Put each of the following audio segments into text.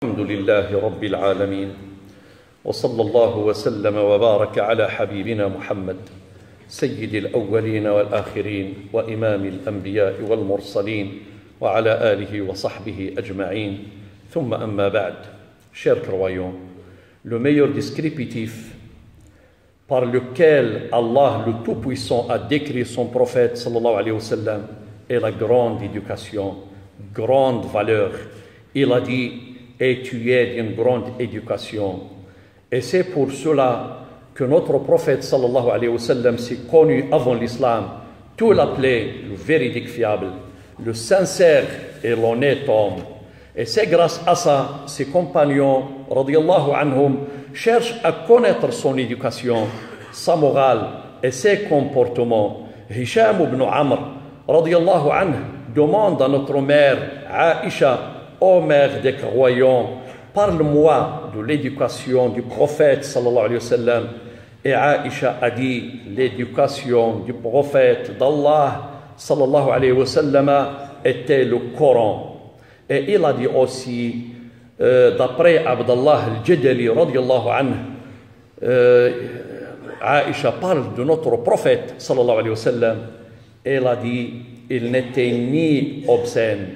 الحمد لله رب العالمين وصلى الله وسلم وبارك على حبيبنا محمد سيد الأولين والآخرين وإمام الأنبياء والمرسلين وعلى آله وصحبه أجمعين ثم أما بعد. Chers croyants, le meilleur descriptif par lequel Allah le Tout-Puissant a décrit son prophète sallallahu alayhi wa sallam est la grande éducation, grande valeur. Il a dit « Et tu es d'une grande éducation ». Et c'est pour cela que notre prophète sallallahu alayhi wa sallam s'est connu avant l'islam. Tout l'appelait le véridique fiable, le sincère et l'honnête homme. Et c'est grâce à ça, ses compagnons, radiyallahu anhum, cherchent à connaître son éducation, sa morale et ses comportements. Hisham ibn Amr, radiyallahu anhu, demande à notre mère, Aïcha, ô mère des croyants, parle-moi de l'éducation du prophète, sallallahu alayhi wa sallam. Et Aïcha a dit, l'éducation du prophète d'Allah, sallallahu alayhi wa sallam, était le Coran. Et il a dit aussi, d'après Abdallah al-Jadali, radiyallahu anhu, Aïcha parle de notre prophète, sallallahu alayhi wa sallam. Elle a dit, il n'était ni obscène,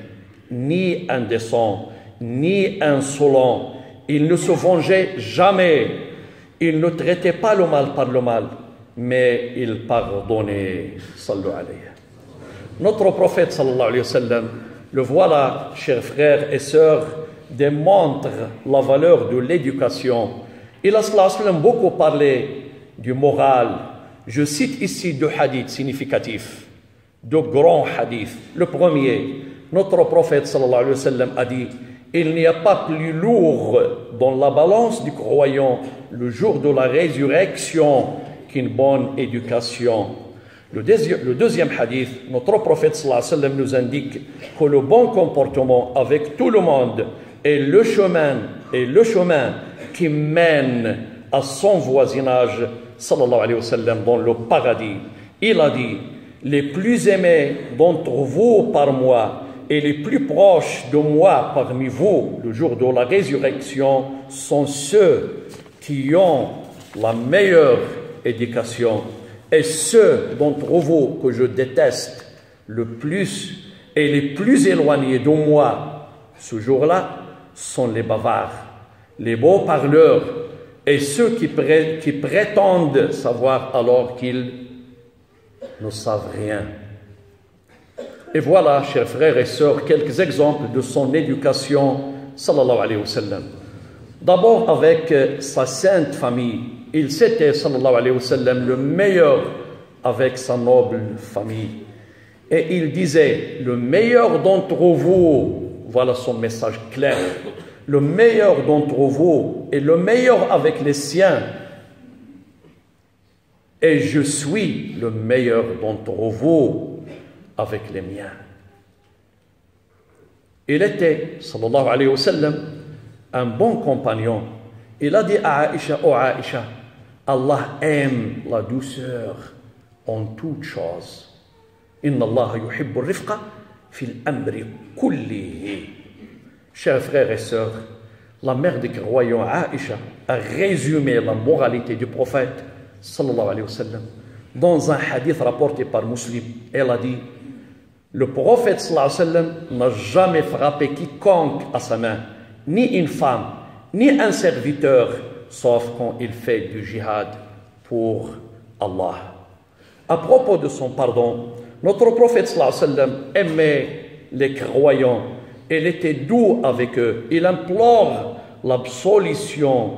ni indécent, ni insolent. Il ne se vengeait jamais. Il ne traitait pas le mal par le mal, mais il pardonnait, sallallahu alayhi. Notre prophète, sallallahu alayhi wa sallam, le voilà, chers frères et sœurs, démontre la valeur de l'éducation. Il a sallallahu alayhi wa sallam beaucoup parlé du moral. Je cite ici deux hadiths significatifs, deux grands hadiths. Le premier, notre prophète sallallahu alayhi wa sallam a dit, il n'y a pas plus lourd dans la balance du croyant le jour de la résurrection qu'une bonne éducation. Le deuxième hadith, notre prophète sallallahu alayhi wa sallam nous indique que le bon comportement avec tout le monde est le chemin qui mène à son voisinage sallallahu alayhi wa sallam dans le paradis. Il a dit, les plus aimés d'entre vous par moi et les plus proches de moi parmi vous le jour de la résurrection sont ceux qui ont la meilleure éducation. Et ceux d'entre vous que je déteste le plus et les plus éloignés de moi ce jour-là sont les bavards, les beaux parleurs et ceux qui prétendent savoir alors qu'ils ne savent rien. Et voilà, chers frères et sœurs, quelques exemples de son éducation, sallallahu alayhi wa sallam. D'abord avec sa sainte famille. Il s'était, sallallahu alayhi wa sallam, le meilleur avec sa noble famille. Et il disait, le meilleur d'entre vous, voilà son message clair, le meilleur d'entre vous est le meilleur avec les siens. Et je suis le meilleur d'entre vous avec les miens. Il était, sallallahu alayhi wa sallam, un bon compagnon. Il a dit à Aïcha, oh Aïcha, Allah aime la douceur en toutes choses. Inna Allah yuhibbu rifqa fil amri kullihi. Chers frères et sœurs, la mère des croyants Aïcha a résumé la moralité du prophète sallallahu alayhi wa sallam dans un hadith rapporté par Muslim. Elle a dit, le prophète sallallahu alayhi wa sallam n'a jamais frappé quiconque à sa main, ni une femme, ni un serviteur, sauf quand il fait du jihad pour Allah. À propos de son pardon, notre prophète sallallahu alayhi wa sallam aimait les croyants. Il était doux avec eux. Il implore l'absolution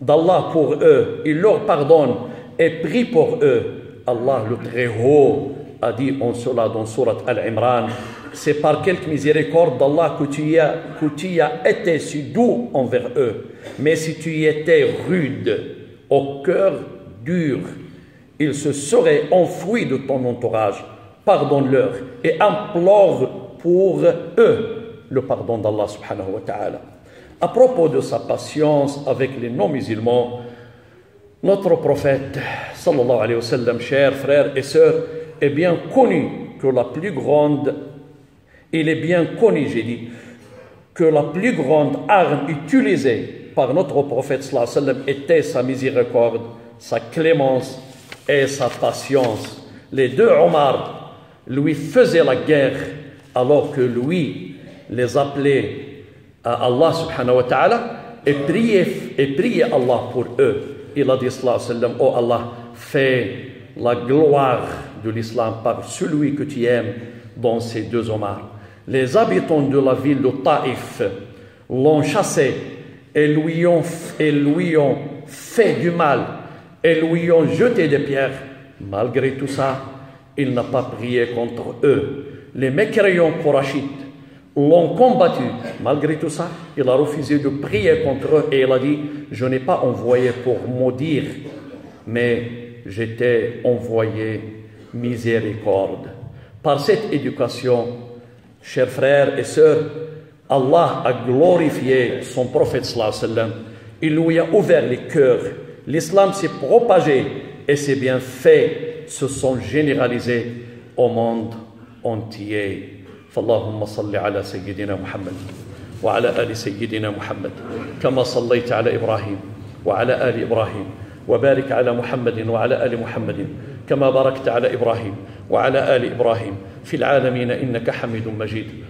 d'Allah pour eux. Il leur pardonne et prie pour eux. Allah le Très-Haut a dit en cela dans Surat Al-Imran, c'est par quelque miséricorde d'Allah que tu as été si doux envers eux. Mais si tu étais rude, au cœur dur, ils se seraient enfuis de ton entourage. Pardonne-leur et implore pour eux le pardon d'Allah subhanahu wa ta'ala. À propos de sa patience avec les non-musulmans, notre prophète, sallallahu alayhi wa sallam, chers frères et sœurs, est bien connu que la plus grande, il est bien connu, j'ai dit, que la plus grande arme utilisée par notre prophète sallallahu alayhi wa sallam était sa miséricorde, sa clémence et sa patience. Les deux Omar lui faisaient la guerre alors que lui les appelait à Allah subhanahu wa ta'ala et priait Allah pour eux. Il a dit sallallahu alayhi wa sallam: oh Allah, fais la gloire de l'islam par celui que tu aimes dans ces deux Omar. Les habitants de la ville de Taïf l'ont chassé et lui ont fait du mal et lui ont jeté des pierres. Malgré tout ça, il n'a pas prié contre eux. Les mécréants Qurachites l'ont combattu. Malgré tout ça, il a refusé de prier contre eux et il a dit: je n'ai pas envoyé pour maudire, mais j'étais envoyé miséricorde. Par cette éducation, chers frères et sœurs, Allah a glorifié son prophète sallallahu alayhi wa sallam. Il lui a ouvert les cœurs. L'islam s'est propagé et ses bienfaits se sont généralisés au monde entier. فاللهم صل على سيدنا محمد وعلى آل سيدنا محمد كما صليت على إبراهيم وعلى آل إبراهيم وبارك على محمد وعلى آل محمد كما باركت على إبراهيم وعلى آل إبراهيم في العالمين إنك حميد مجيد.